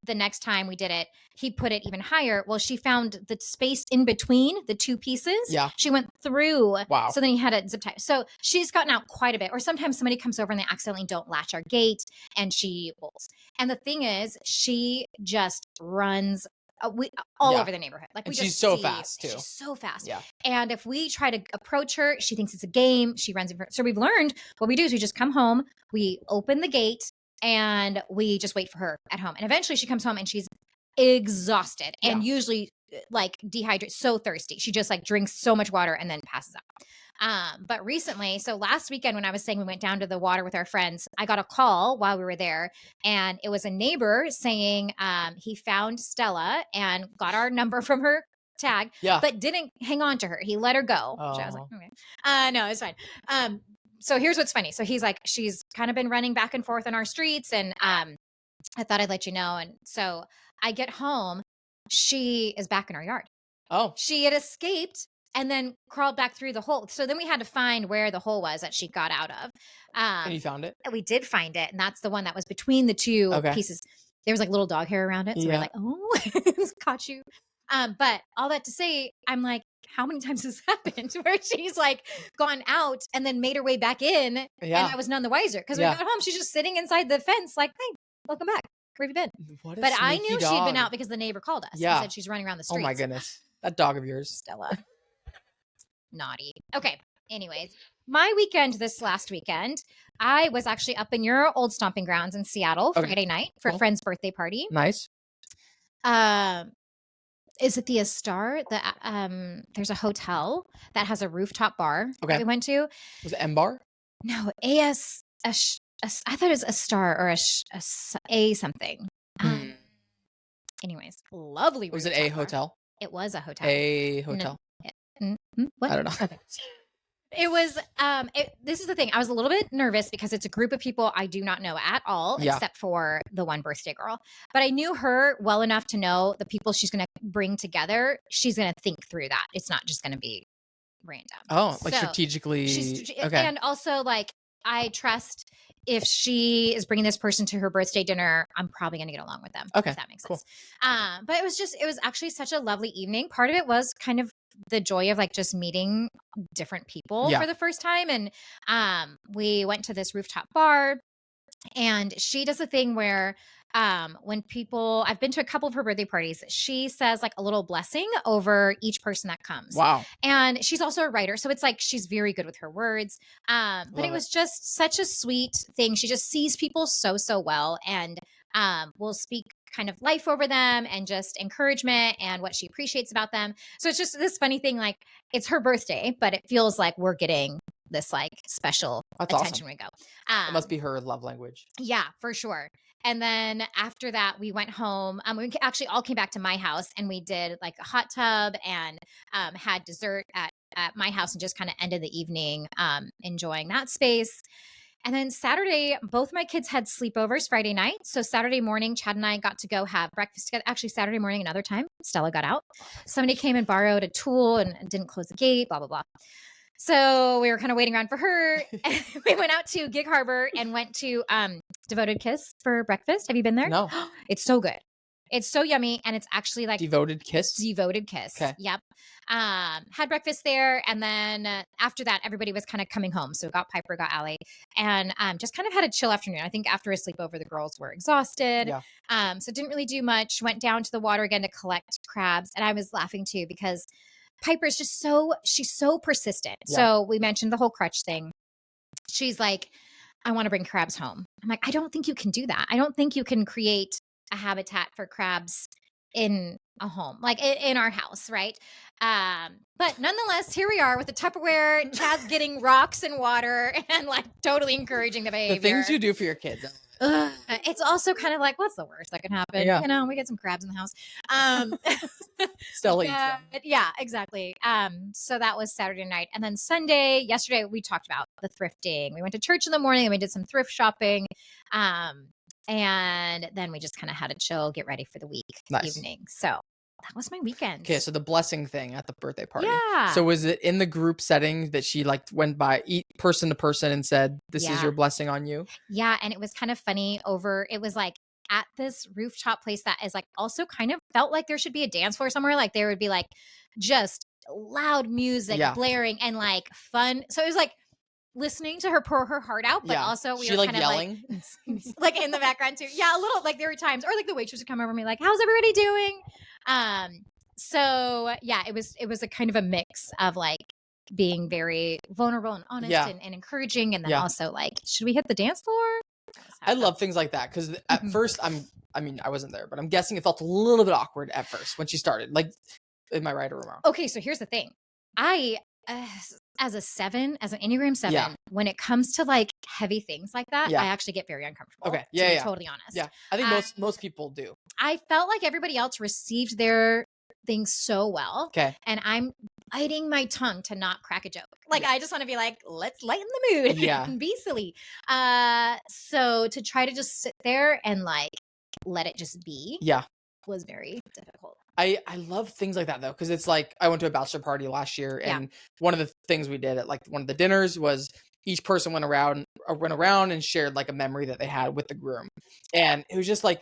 the next time we did it, he put it even higher. Well, she found the space in between the two pieces. Yeah. She went through. Wow. So then he had it zip tied. So she's gotten out quite a bit. Or sometimes somebody comes over and they accidentally don't latch our gate and she bolts. And the thing is, she just runs all over the neighborhood. Like and we she's just so see, fast too. She's so fast. Yeah. And if we try to approach her, she thinks it's a game. She runs in front. So we've learned what we do is we just come home, we open the gate, and we just wait for her at home. And eventually she comes home and she's exhausted and usually like dehydrated, so thirsty. She just like drinks so much water and then passes out. But recently, so last weekend when I was saying we went down to the water with our friends, I got a call while we were there, and it was a neighbor saying he found Stella and got our number from her tag, but didn't hang on to her. He let her go. Oh. So I was like, okay. No, it's fine. So here's what's funny. So he's like, she's kind of been running back and forth in our streets, and I thought I'd let you know. And so I get home, she is back in our yard. Oh. She had escaped and then crawled back through the hole. So then we had to find where the hole was that she got out of. And you found it? We did find it, and that's the one that was between the two pieces. There was like little dog hair around it. So we're like, oh, caught you. But all that to say, I'm like, how many times has this happened where she's like gone out and then made her way back in and I was none the wiser because when we got home, she's just sitting inside the fence like, hey, welcome back. Where have you been? But I knew she'd been out because the neighbor called us and said she's running around the streets. Oh my goodness. That dog of yours. Stella. Naughty. Okay. Anyways, my weekend this last weekend, I was actually up in your old stomping grounds in Seattle Friday night for a friend's birthday party. Nice. Is it the Astar? There's a hotel that has a rooftop bar that we went to. Was it M Bar? No, I thought it was a star or a something. Anyways, lovely. Was it a hotel? It was a hotel. A hotel. What? I don't know. Okay. It was, this is the thing. I was a little bit nervous because it's a group of people I do not know at all, except for the one birthday girl. But I knew her well enough to know the people she's going to bring together. She's going to think through that. It's not just going to be random. Oh, like strategically. And also like, I trust if she is bringing this person to her birthday dinner, I'm probably going to get along with them. Okay. If that makes sense. But it was actually such a lovely evening. Part of it was kind of the joy of like just meeting different people for the first time. And we went to this rooftop bar, and she does a thing where when people, I've been to a couple of her birthday parties, she says like a little blessing over each person that comes. Wow. And she's also a writer. So it's like, she's very good with her words. But it was just such a sweet thing. She just sees people so well, and will speak kind of life over them and just encouragement and what she appreciates about them. So it's just this funny thing, like it's her birthday, but it feels like we're getting this like special attention when we go. It must be her love language. Yeah, for sure. And then after that, we went home. We actually all came back to my house, and we did like a hot tub and had dessert at my house and just kind of ended the evening enjoying that space. And then Saturday, both my kids had sleepovers Friday night. So Saturday morning, Chad and I got to go have breakfast together. Actually, Saturday morning, another time, Stella got out. Somebody came and borrowed a tool and didn't close the gate, blah, blah, blah. So we were kind of waiting around for her. We went out to Gig Harbor and went to Devoted Kiss for breakfast. Have you been there? No. It's so good. It's so yummy, and it's actually like Devoted kiss? devoted kiss. Okay. Yep. Had breakfast there, and then after that, everybody was kind of coming home. So got Piper, got Allie, and just kind of had a chill afternoon. I think after a sleepover, the girls were exhausted. Yeah. So didn't really do much. Went down to the water again to collect crabs, and I was laughing too because Piper's just she's so persistent. Yeah. So we mentioned the whole crutch thing. She's like, I want to bring crabs home. I'm like, I don't think you can do that. I don't think you can create a habitat for crabs in a home, like in our house, right? But nonetheless, here we are with the Tupperware. Chad's getting rocks and water and like totally encouraging the behavior. The things you do for your kids. It's also kind of like, what's the worst that can happen? Yeah. You know, we get some crabs in the house. Stella eats them. Yeah, exactly. So that was Saturday night. And then yesterday, we talked about the thrifting. We went to church in the morning and we did some thrift shopping. And then we just kind of had a chill, get ready for the week evening. So that was my weekend. Okay, so the blessing thing at the birthday party. Yeah. So was it in the group setting that she like went by person to person and said, "This is your blessing on you"? Yeah, and it was kind of funny. It was like at this rooftop place that is like also kind of felt like there should be a dance floor somewhere. Like there would be like just loud music blaring and like fun. So it was like listening to her pour her heart out, but also we were like kind of yelling, like in the background too. Yeah, a little. Like there were times, or like the waitress would come over and be like, "How's everybody doing?" So yeah, it was a kind of a mix of like being very vulnerable and honest and encouraging, and then also like, should we hit the dance floor? I love things like that because at first I wasn't there, but I'm guessing it felt a little bit awkward at first when she started. Like, am I right or wrong? Okay, so here's the thing. I as an Enneagram 7, when it comes to like heavy things like that, I actually get very uncomfortable. Okay. To be totally honest. Yeah. I think most people do. I felt like everybody else received their things so well. Okay. And I'm biting my tongue to not crack a joke. Like I just want to be like, let's lighten the mood and be silly. So to try to just sit there and like let it just be was very difficult. I love things like that though, because it's like I went to a bachelor party last year, and one of the things we did at like one of the dinners was each person went around and shared like a memory that they had with the groom, and it was just like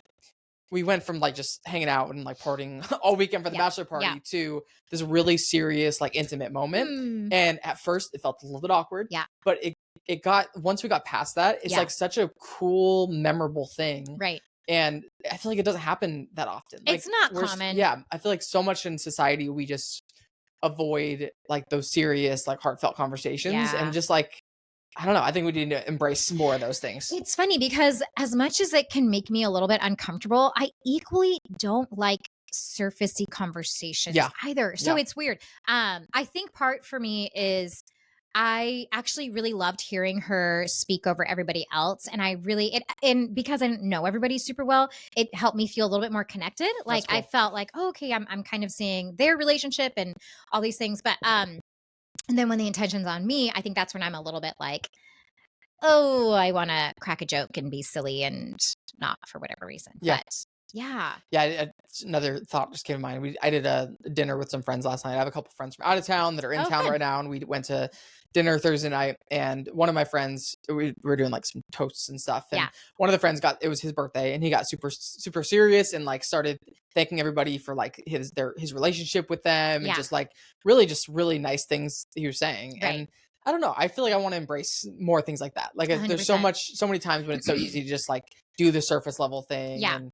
we went from like just hanging out and like partying all weekend for the bachelor party to this really serious like intimate moment. And at first it felt a little bit awkward, but it got, once we got past that, it's like such a cool, memorable thing, right? And I feel like it doesn't happen that often. It's like, not common. Yeah. I feel like so much in society, we just avoid like those serious, like heartfelt conversations and just like, I don't know. I think we need to embrace more of those things. It's funny because as much as it can make me a little bit uncomfortable, I equally don't like surfacey conversations either. So it's weird. I think part for me is I actually really loved hearing her speak over everybody else. And and because I didn't know everybody super well, it helped me feel a little bit more connected. Like I felt like, oh, okay, I'm kind of seeing their relationship and all these things. But, and then when the intention's on me, I think that's when I'm a little bit like, oh, I want to crack a joke and be silly and not for whatever reason. But another thought just came to mind. I did a dinner with some friends last night. I have a couple friends from out of town that are in town right now, and we went to dinner Thursday night, and one of my friends, we were doing like some toasts and stuff, and one of the friends it was his birthday, and he got super serious and like started thanking everybody for like his relationship with them and just really nice things he was saying. And I don't know, I feel like I want to embrace more things like that. Like 100%. There's so many times when it's so easy to just like do the surface level thing. And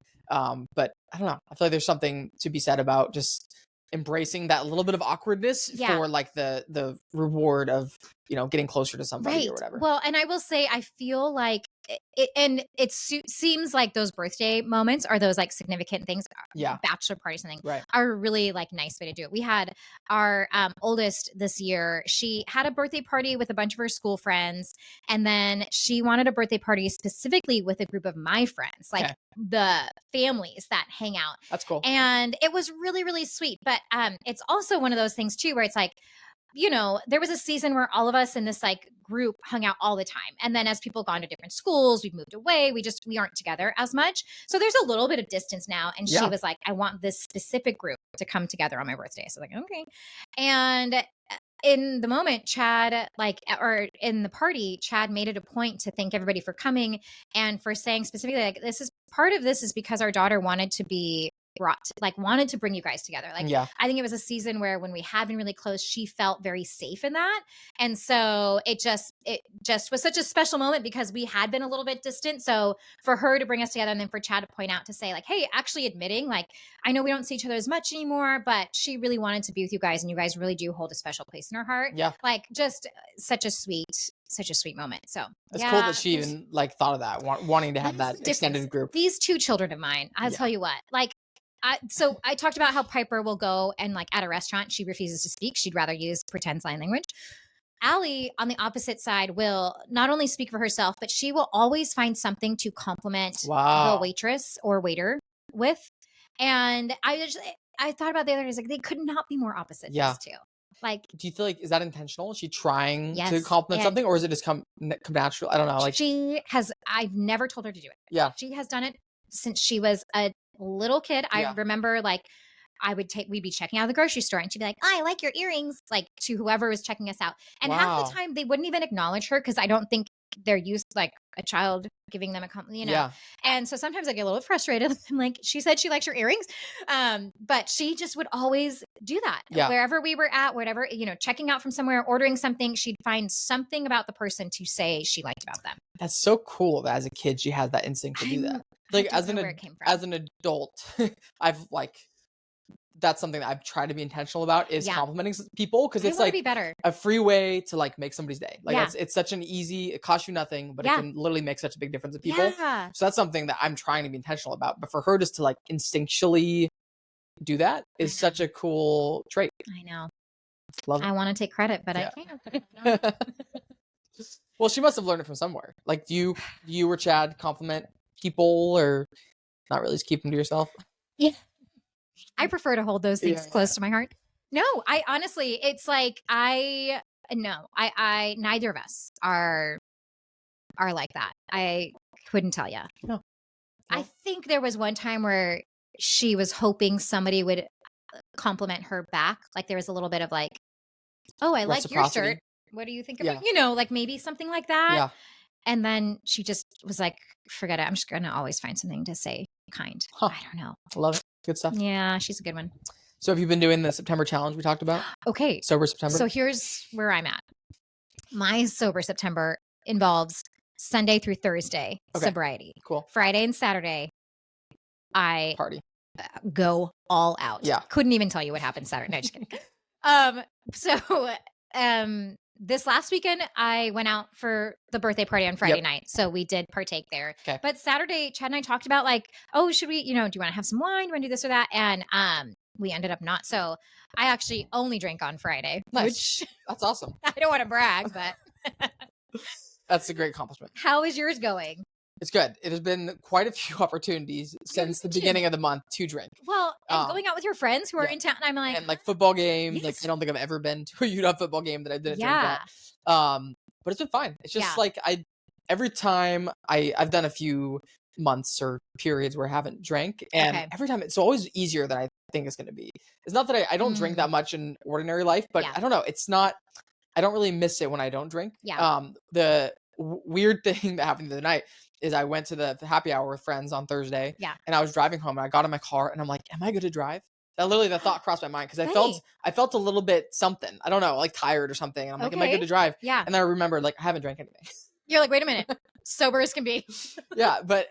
but I don't know, I feel like there's something to be said about just embracing that little bit of awkwardness for like the reward of, getting closer to somebody or whatever. Well, and I will say, I feel like it seems like those birthday moments are those like significant things, bachelor party, something are really like nice way to do it. We had our oldest this year. She had a birthday party with a bunch of her school friends, and then she wanted a birthday party specifically with a group of my friends, like the families that hang out. That's cool. And it was really, really sweet. But it's also one of those things too, where it's like, there was a season where all of us in this like group hung out all the time. And then as people gone to different schools, we've moved away. We aren't together as much. So there's a little bit of distance now. And she was like, I want this specific group to come together on my birthday. So like, okay. And in the moment, Chad in the party, Chad made it a point to thank everybody for coming and for saying specifically, like, part of this is because our daughter wanted to be wanted to bring you guys together. Like, Yeah. I think it was a season where when we had been really close, she felt very safe in that. And so it just was such a special moment because we had been a little bit distant. So for her to bring us together and then for Chad to point out to say like, hey, actually admitting like, I know we don't see each other as much anymore, but she really wanted to be with you guys and you guys really do hold a special place in her heart. Yeah. Like just such a sweet moment. So it's cool that she even like thought of that, wanting to have that extended group. These two children of mine, I'll tell you what, like, so I talked about how Piper will go and like at a restaurant, she refuses to speak. She'd rather use pretend sign language. Allie, on the opposite side, will not only speak for herself, but she will always find something to compliment the waitress or waiter with. And I thought about the other days, like they could not be more opposite. These two. Like, do you feel like, is that intentional? Is she trying to compliment something, or is it just come natural? I don't know. Like I've never told her to do it. Yeah. She has done it since she was a little kid. I remember like we'd be checking out of the grocery store and she'd be like, oh, I like your earrings, like to whoever was checking us out. And half the time they wouldn't even acknowledge her because I don't think they're used like a child giving them a compliment, you know? Yeah. And so sometimes I get a little frustrated. I'm like, she said she likes your earrings. But she just would always do that. Yeah. Wherever we were at, whatever, you know, checking out from somewhere, ordering something, she'd find something about the person to say she liked about them. That's so cool that as a kid she has that instinct to do that. Like as an adult, I've like that's something that I've tried to be intentional about is complimenting people because it's like a free way to like make somebody's day. Like it's such an easy, it costs you nothing, but it can literally make such a big difference in people. Yeah. So that's something that I'm trying to be intentional about. But for her just to like instinctually do that is such a cool trait. I know. Love it. I want to take credit, but I can't. Well, she must have learned it from somewhere. Like, do you or Chad compliment people or not really, just keep them to yourself? Yeah. I prefer to hold those things close to my heart. No, I honestly, it's like I neither of us are like that. I couldn't tell you. No. I think there was one time where she was hoping somebody would compliment her back. Like there was a little bit of like, oh, I like your shirt. What do you think of it? You know, like maybe something like that. Yeah. And then she just was like, forget it. I'm just going to always find something to say kind. I don't know. Love it. Good stuff. Yeah, she's a good one. So have you been doing the September challenge we talked about? Okay. Sober September? So here's where I'm at. My Sober September involves Sunday through Thursday sobriety. Cool. Friday and Saturday, I party. Go all out. Yeah. Couldn't even tell you what happened Saturday. No, just kidding. This last weekend, I went out for the birthday party on Friday night. So we did partake there. Okay. But Saturday, Chad and I talked about like, oh, should we, do you want to have some wine? Do you want to do this or that? And we ended up not. So I actually only drank on Friday. Nice. That's awesome. I don't want to brag, but. That's a great accomplishment. How is yours going? It's good. It has been quite a few opportunities since the beginning of the month to drink. Well, and going out with your friends who are in town, I'm like, and like football games. Like I don't think I've ever been to a UW football game that I didn't drink at. But it's been fine. It's just like every time I've done a few months or periods where I haven't drank, and every time it's always easier than I think it's going to be. It's not that I don't drink that much in ordinary life, but I don't know. It's not. I don't really miss it when I don't drink. Yeah. The weird thing that happened the other night is I went to the happy hour with friends on Thursday. Yeah. And I was driving home and I got in my car and I'm like, am I good to drive? The thought crossed my mind because I felt a little bit something. I don't know, like tired or something. And I'm like, am I good to drive? Yeah. And then I remembered like I haven't drank anything. You're like, wait a minute. Sober as can be. Yeah. But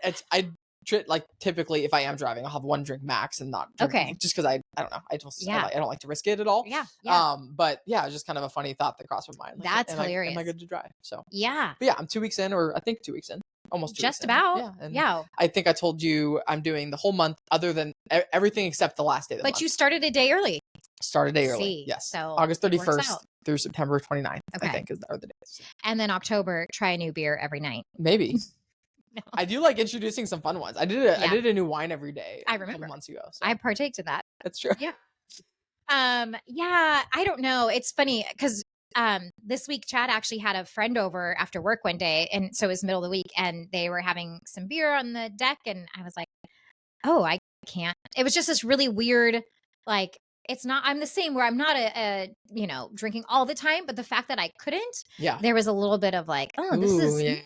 typically if I am driving, I'll have one drink max and not drink, just because I don't know. I don't like to risk it at all. Yeah. But yeah, it was just kind of a funny thought that crossed my mind. Like, that's hilarious. Am I good to drive? So yeah. But yeah, I'm 2 weeks in, or I think 2 weeks in. Almost 2 just weeks about. In. Yeah. I think I told you I'm doing the whole month other than everything except the last day of the month. But you started a day early. Started a day early. Yes. So August 31st through September 29th, I think are the days. And then October, try a new beer every night. Maybe. No. I do like introducing some fun ones. I did a new wine every day. I remember a couple months ago. So. I partaked in that. That's true. Yeah. Yeah. I don't know. It's funny because this week Chad actually had a friend over after work one day, and so it was middle of the week, and they were having some beer on the deck, and I was like, oh, I can't. It was just this really weird, like, it's not, I'm the same where I'm not a drinking all the time, but the fact that I couldn't, there was a little bit of like, oh, this is.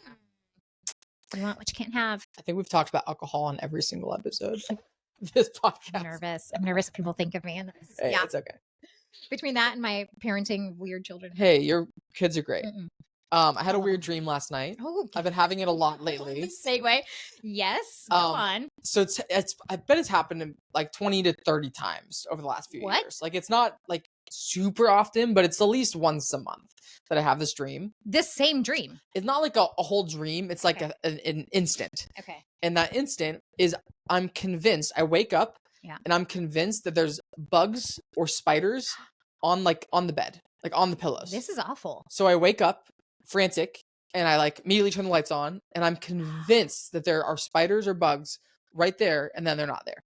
You want what you can't have. I think we've talked about alcohol on every single episode. this I'm podcast. nervous. I'm nervous what people think of me. And Hey, yeah, it's okay. between that and my parenting weird children. Hey, your kids are great. Mm-mm. I had a Oh. weird dream last night. Oh, I've been having it a lot lately. segue. Yes, go on. So it's I bet it's happened like 20 to 30 times over the last few What? years. Like it's not like super often, but it's at least once a month that I have this dream. This same dream. It's not like a whole dream. It's like Okay. an instant. Okay. And that instant is I'm convinced I wake up Yeah. and I'm convinced that there's bugs or spiders on the bed, like on the pillows. This is awful. So I wake up frantic and I like immediately turn the lights on and I'm convinced that there are spiders or bugs right there and then they're not there.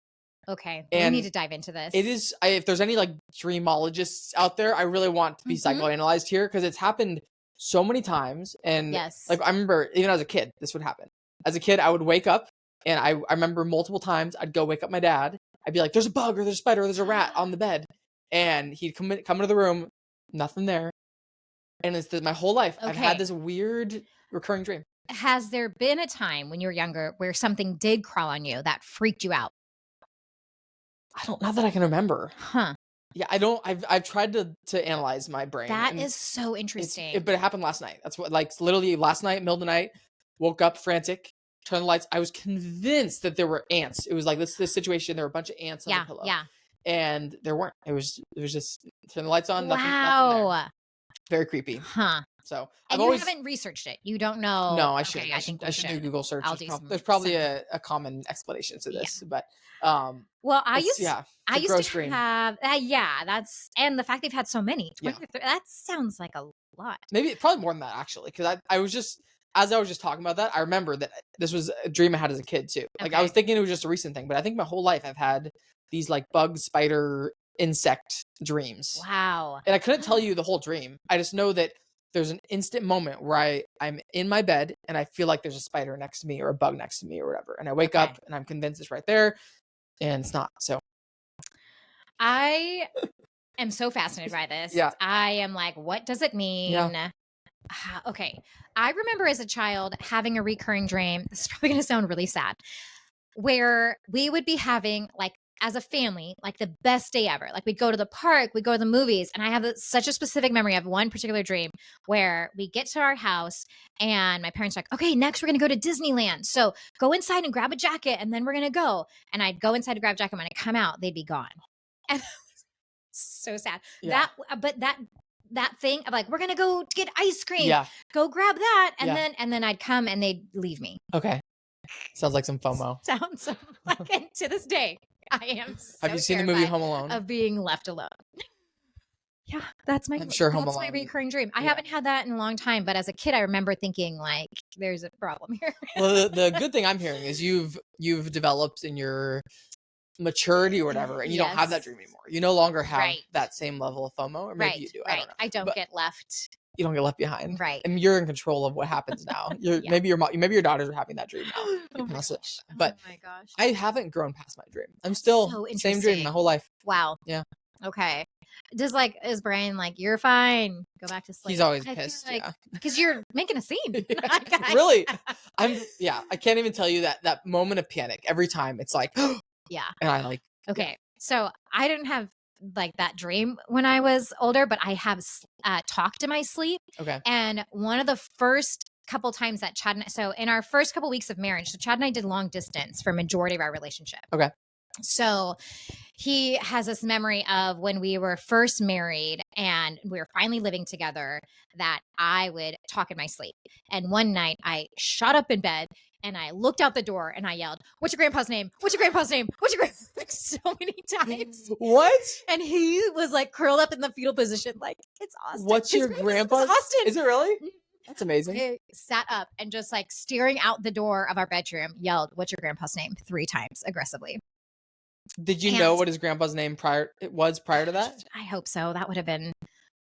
Okay. And we need to dive into this. It is if there's any like dreamologists out there, I really want to be psychoanalyzed here because it's happened so many times. And Yes. like I remember even as a kid, this would happen. As a kid, I would wake up and I remember multiple times I'd go wake up my dad. I'd be like, there's a bug or there's a spider or there's a rat on the bed. And he'd come into the room, nothing there. And it's my whole life. I've had this weird recurring dream. Has there been a time when you were younger where something did crawl on you that freaked you out? I don't, not that I can remember. Huh. Yeah, I don't. I've tried to analyze my brain. That is so interesting. But it happened last night. That's what, like, literally last night, middle of the night, woke up frantic, turned the lights. I was convinced that there were ants. It was like this situation. There were a bunch of ants on the pillow. Yeah. And there weren't. It was just turn the lights on. Nothing Wow. there. Very creepy. Huh. So And you haven't researched it. You don't know. No, I should. Okay, I should do a Google search. I'll do There's probably a common explanation to this, but well, I used to dream. have that's and the fact they've had so many 23, that sounds like a lot. Maybe probably more than that actually, because I was just as I was just talking about that, I remember that this was a dream I had as a kid too. Like I was thinking it was just a recent thing, but I think my whole life I've had these like bug, spider, insect dreams. Wow. And I couldn't tell you the whole dream. I just know that there's an instant moment where I'm in my bed and I feel like there's a spider next to me or a bug next to me or whatever. And I wake up and I'm convinced it's right there and it's not. So I am so fascinated by this. Yeah. I am like, what does it mean? Yeah. Okay. I remember as a child having a recurring dream. This is probably going to sound really sad, where we would be having like as a family, like the best day ever. Like we'd go to the park, we'd go to the movies. And I have such a specific memory of one particular dream where we get to our house and my parents are like, okay, next we're going to go to Disneyland. So go inside and grab a jacket and then we're going to go. And I'd go inside to grab a jacket. When I come out, they'd be gone. And so sad. Yeah. That thing of like, we're going to go get ice cream. Yeah. Go grab that. And then I'd come and they'd leave me. Okay. Sounds like some FOMO. Sounds like, and to this day, I am so Have you seen the movie Home Alone? Of being left alone. Yeah, that's my I'm sure Home that's Alone. my recurring dream. I haven't had that in a long time, but as a kid I remember thinking like there's a problem here. Well, the good thing I'm hearing is you've developed in your maturity or whatever, and you don't have that dream anymore. You no longer have that same level of FOMO, or maybe you do. I don't know. I don't get left. You don't get left behind, right? And you're in control of what happens now. Maybe your daughters are having that dream now. Oh my gosh! But oh my gosh, I haven't grown past my dream. I'm still so same dream my whole life. Wow. Yeah. Okay. Is Brian like, you're fine, go back to sleep? He's always pissed, because you're making a scene. Really, I can't even tell you that moment of panic every time. It's like, yeah, and I like. Okay, so I didn't have like that dream when I was older, but I have talked in my sleep. Okay, and one of the first couple times that Chad so in our first couple weeks of marriage, so Chad and I did long distance for majority of our relationship. Okay. So he has this memory of when we were first married and we were finally living together that I would talk in my sleep. And one night I shot up in bed and I looked out the door and I yelled, "What's your grandpa's name? What's your grandpa's name? What's your grandpa's name?" So many times. What? And he was like curled up in the fetal position like, "It's Austin." What's your grandpa's? Austin. Is it really? That's amazing. I sat up and just like staring out the door of our bedroom, yelled, "What's your grandpa's name?" 3 times aggressively. Did you know what his grandpa's name prior to that? I hope so. That would have been,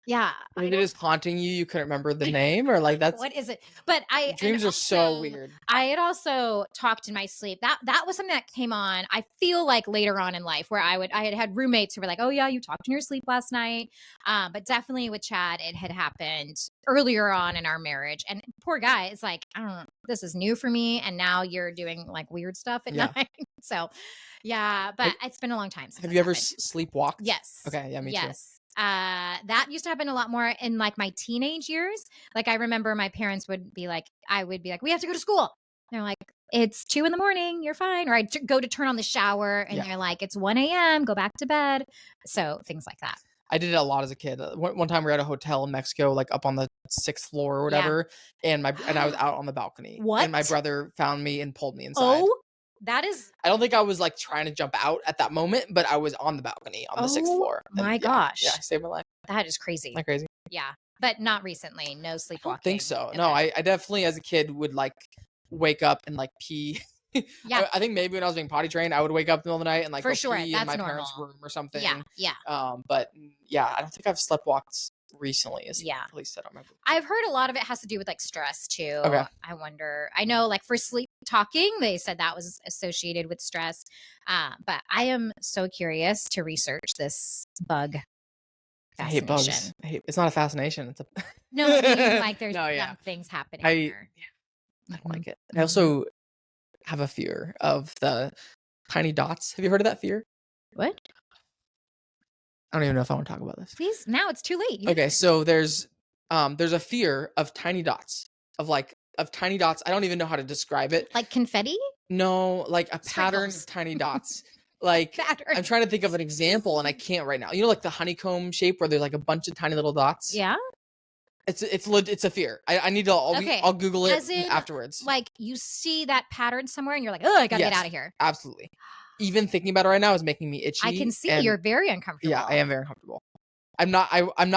yeah. Was it just haunting you? You couldn't remember the name, or like that's what is it? But dreams are so weird. I had also talked in my sleep. That was something that came on. I feel like later on in life, where I had roommates who were like, "Oh yeah, you talked in your sleep last night." But definitely with Chad, it had happened earlier on in our marriage. And poor guy is like, I don't know, this is new for me, and now you're doing like weird stuff at night. So, yeah, but it's been a long time since Have that's you ever happened. sleepwalked? Yes. Okay, yeah, me too. Yes. That used to happen a lot more in like my teenage years. Like I remember my parents would be like, I would be like, we have to go to school. They're like, it's 2 a.m. You're fine. Or I'd go to turn on the shower and Yeah. they're like, it's 1 a.m. Go back to bed. So things like that. I did it a lot as a kid. One time we were at a hotel in Mexico, like up on the 6th floor or Yeah. whatever, and I was out on the balcony. And my What? brother found me and pulled me inside. Oh, that is. I don't think I was like trying to jump out at that moment, but I was on the balcony on the 6th Oh floor. And my yeah, gosh. yeah, saved my life. That is crazy. Isn't that crazy? Yeah. But not recently. No I sleepwalking. don't think so. in No, the- I definitely as a kid would like wake up and like pee. Yeah. I think maybe when I was being potty trained, I would wake up in the middle of the night and like For go sure, pee in that's my normal. parents' room or something. Yeah. Yeah. But yeah, I don't think I've sleptwalked recently. Yeah. At least I don't remember. I've heard a lot of it has to do with like stress too. Okay. I wonder. I know like for sleep talking, they said that was associated with stress. But I am so curious to research this bug I hate bugs. fascination. It's not a fascination. It's a No, I mean like there's No, some yeah. things happening I here. don't like it. Mhm. I also have a fear of the tiny dots. Have you heard of that fear? What? I don't even know if I want to talk about this. Please, now it's too late. Okay, so there's a fear of tiny dots. Of tiny dots. I don't even know how to describe it. Like confetti? No, like a pattern of Sprinkles. tiny dots. Like Pattern. I'm trying to think of an example and I can't right now. You know, like the honeycomb shape where there's like a bunch of tiny little dots. Yeah. It's a fear. I need to. I'll Google it As in, afterwards. Like you see that pattern somewhere and you're like, oh, I gotta get Yes. out of here. Absolutely. Even thinking about it right now is making me itchy. I can see and you're very uncomfortable. Yeah, I am very uncomfortable. I'm not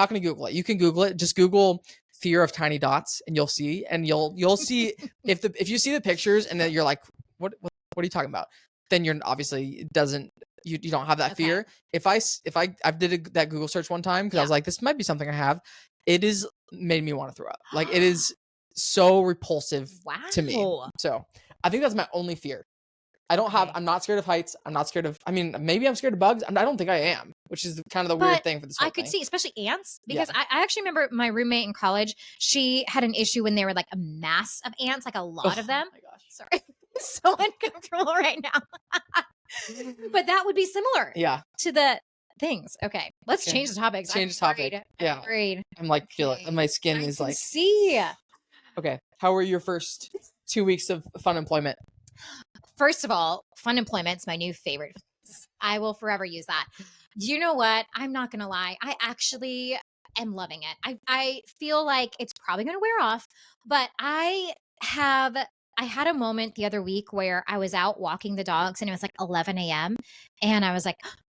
going to Google it. You can Google it. Just Google fear of tiny dots and you'll see. And you'll see if you see the pictures and then you're like, what are you talking about? Then you're obviously you don't have that Okay. fear. If I did that Google search one time because I was like, this might be something I have. It is made me want to throw up. Like it is so repulsive to me. So I think that's my only fear. I'm not scared of heights. I'm not scared of, I mean, maybe I'm scared of bugs. I don't think I am, which is kind of the weird thing for this whole I could thing. see, especially ants, because I actually remember my roommate in college, she had an issue when there were like a mass of ants, like a lot of them. Oh my gosh. Sorry. I'm so uncomfortable right now. But that would be similar to the things. Okay. Let's change the topics. Change the topic. Yeah. Agreed. I'm like, feel it. My skin I is can like, see. okay. How were your first 2 weeks of FUNemployment? First of all, FUNemployment's my new favorite. I will forever use that. Do you know what? I'm not going to lie. I actually am loving it. I feel like it's probably going to wear off, but I had a moment the other week where I was out walking the dogs and it was like 11 a.m. and I was like,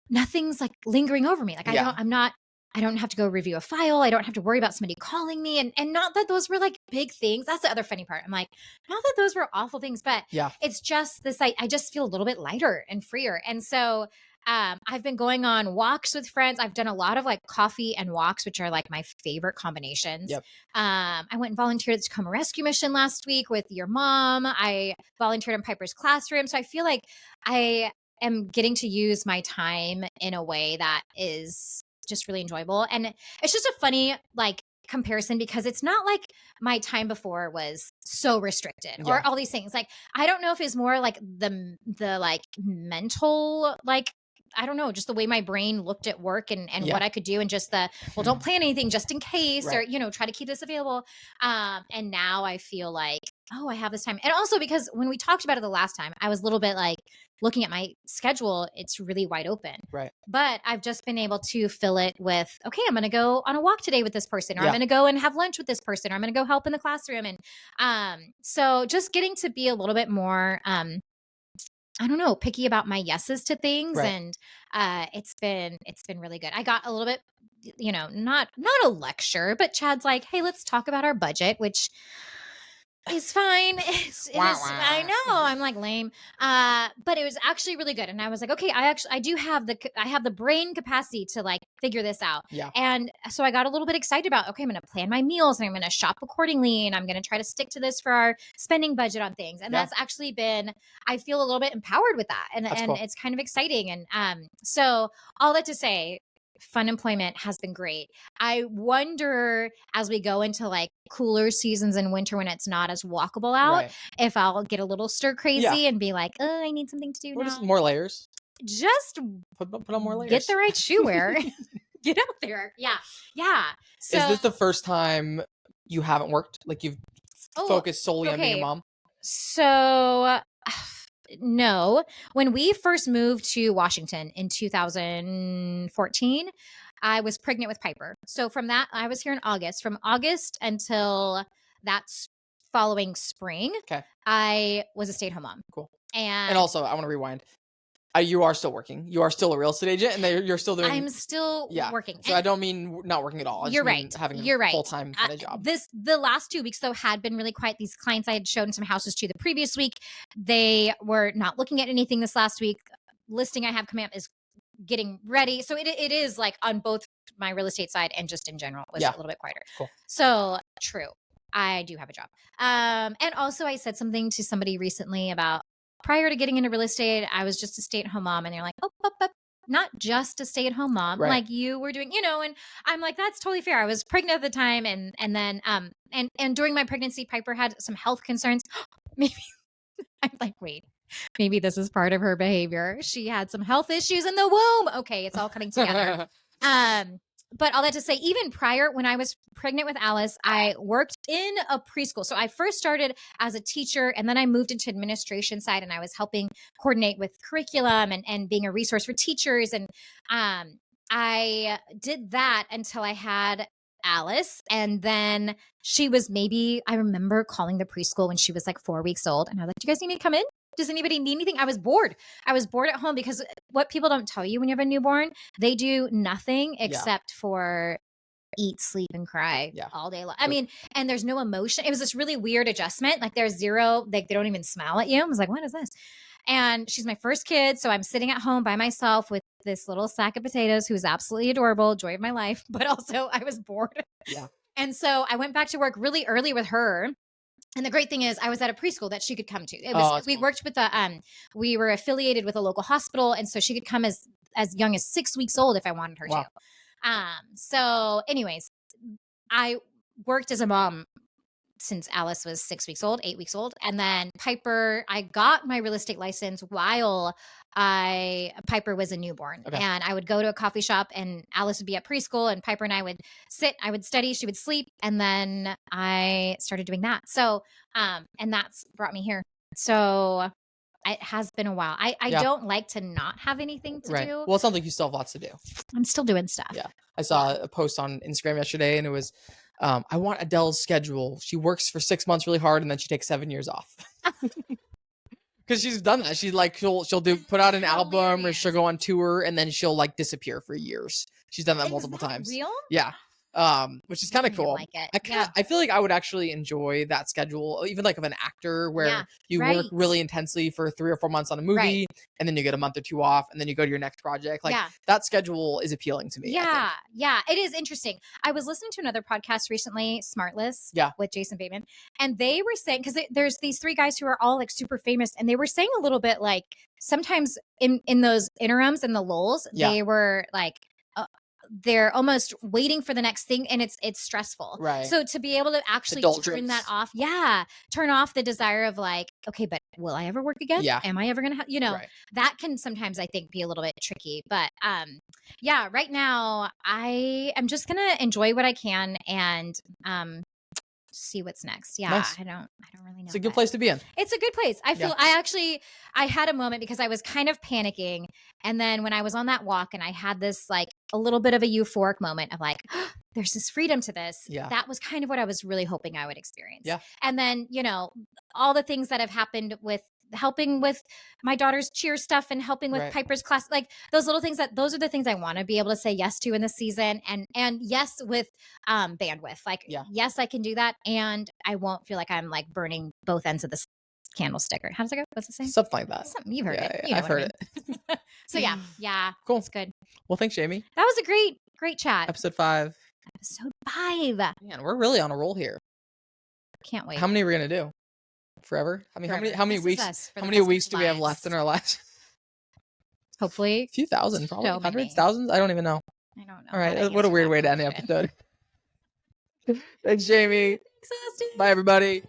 nothing's like lingering over me. Like I don't have to go review a file. I don't have to worry about somebody calling me. And not that those were like big things. That's the other funny part. I'm like, not that those were awful things, but it's just this, I just feel a little bit lighter and freer. And so I've been going on walks with friends. I've done a lot of like coffee and walks, which are like my favorite combinations. Yep. I went and volunteered at the Tacoma Rescue Mission last week with your mom. I volunteered in Piper's classroom. So I feel like I am getting to use my time in a way that is just really enjoyable. And it's just a funny like comparison because it's not like my time before was so restricted or all these things. Like I don't know if it's more like the like mental like I don't know, just the way my brain looked at work and what I could do and just don't plan anything just in case or, try to keep this available. And now I feel like, oh, I have this time. And also because when we talked about it the last time, I was a little bit like looking at my schedule, it's really wide open. Right. But I've just been able to fill it with, okay, I'm going to go on a walk today with this person, or I'm going to go and have lunch with this person, or I'm going to go help in the classroom. And so just getting to be a little bit more, I don't know, picky about my yeses to things. And it's been really good. I got a little bit, not a lecture, but Chad's like, hey, let's talk about our budget, which is fine. I know I'm like lame. But it was actually really good. And I was like, okay, I do have the brain capacity to like figure this out. Yeah. And so I got a little bit excited about, okay, I'm going to plan my meals and I'm going to shop accordingly. And I'm going to try to stick to this for our spending budget on things. And that's actually been, I feel a little bit empowered with that. And cool. It's kind of exciting. And so all that to say, FUNemployment has been great. I wonder as we go into like cooler seasons in winter when it's not as walkable out, Right. if I'll get a little stir crazy and be like, oh, I need something to do What now. is more layers? Just Put on more layers. get the right shoe wear. Get out there. Yeah. Yeah. So is this the first time you haven't worked? Like you've focused solely on being a mom? So no. When we first moved to Washington in 2014, I was pregnant with Piper. So from that, I was here in August. From August until that following spring, I was a stay-at-home mom. Cool. And also, I want to rewind. You are still working. You are still a real estate agent, and you're still doing. I'm still working. So I don't mean not working at all. You're right. Having a full-time kind of job. The last 2 weeks though had been really quiet. These clients I had shown some houses to the previous week, they were not looking at anything this last week. Listing I have coming up is getting ready. So it is like on both my real estate side and just in general was a little bit quieter. Cool. So true. I do have a job. And also I said something to somebody recently about prior to getting into real estate, I was just a stay-at-home mom. And they're like, oh, not just a stay-at-home mom, like you were doing, and I'm like, that's totally fair. I was pregnant at the time. And then, and during my pregnancy, Piper had some health concerns. Maybe I'm like, wait, maybe this is part of her behavior. She had some health issues in the womb. Okay. It's all coming together. But all that to say, even prior, when I was pregnant with Alice, I worked in a preschool. So I first started as a teacher, and then I moved into administration side, and I was helping coordinate with curriculum and being a resource for teachers. And I did that until I had Alice. And then she was I remember calling the preschool when she was like 4 weeks old. And I was like, do you guys need me to come in? Does anybody need anything? I was bored. I was bored at home because what people don't tell you when you have a newborn, they do nothing except for eat, sleep, and cry all day long. I mean, and there's no emotion. It was this really weird adjustment. Like there's zero, like they don't even smile at you. I was like, what is this? And she's my first kid. So I'm sitting at home by myself with this little sack of potatoes who's absolutely adorable, joy of my life. But also I was bored. Yeah. And so I went back to work really early with her. And the great thing is I was at a preschool that she could come to. It was, we worked with we were affiliated with a local hospital. And so she could come as young as 6 weeks old if I wanted her to. So anyways, I worked as a mom since Alice was 6 weeks old, 8 weeks old. And then Piper, I got my real estate license while Piper was a newborn. And I would go to a coffee shop and Alice would be at preschool and Piper and I would sit, I would study, she would sleep. And then I started doing that. So, and that's brought me here. So it has been a while. I don't like to not have anything to do. Well, it sounds like you still have lots to do. I'm still doing stuff. Yeah. I saw a post on Instagram yesterday and it was, I want Adele's schedule. She works for 6 months really hard and then she takes 7 years off. Because she's done that. She's like, she'll put out an album or she'll go on tour and then she'll like disappear for years. She's done that multiple times. Real? Yeah. Which is kind of cool. Like it. I feel like I would actually enjoy that schedule, even like of an actor where you work really intensely for 3 or 4 months on a movie and then you get a month or two off and then you go to your next project. Like that schedule is appealing to me. Yeah. It is interesting. I was listening to another podcast recently, Smartless, with Jason Bateman. And they were saying, because there's these 3 guys who are all like super famous. And they were saying a little bit like sometimes in those interims and the lulls, they were like, they're almost waiting for the next thing and it's stressful. Right. So to be able to actually turn that off, turn off the desire of like, okay, but will I ever work again? Yeah. Am I ever going to, that can sometimes I think be a little bit tricky, but right now I am just going to enjoy what I can and see what's next. Nice. I don't really know. It's a good place to be in. It's a good place. I feel I had a moment because I was kind of panicking. And then when I was on that walk and I had this like a little bit of a euphoric moment of like, oh, there's this freedom to this. Yeah. That was kind of what I was really hoping I would experience. Yeah. And then, all the things that have happened with helping with my daughter's cheer stuff and helping with Piper's class, like those little things those are the things I want to be able to say yes to in this season. And yes, with bandwidth, like, yes, I can do that. And I won't feel like I'm like burning both ends of this candlestick or how does it go? What's it say? Something like that. You've heard it. I've heard it. So yeah. Cool. It's good. Well, thanks, Jamie. That was a great chat. Episode 5. Man, we're really on a roll here. Can't wait. How many are we gonna do? Forever? I mean, how many weeks? How many weeks do we have left in our lives? Hopefully, a few thousand, probably hundreds, thousands. I don't even know. I don't know. All how to right. What a answer weird that way to end the question. episode. Thanks, Jamie. Exhausted. Bye, everybody.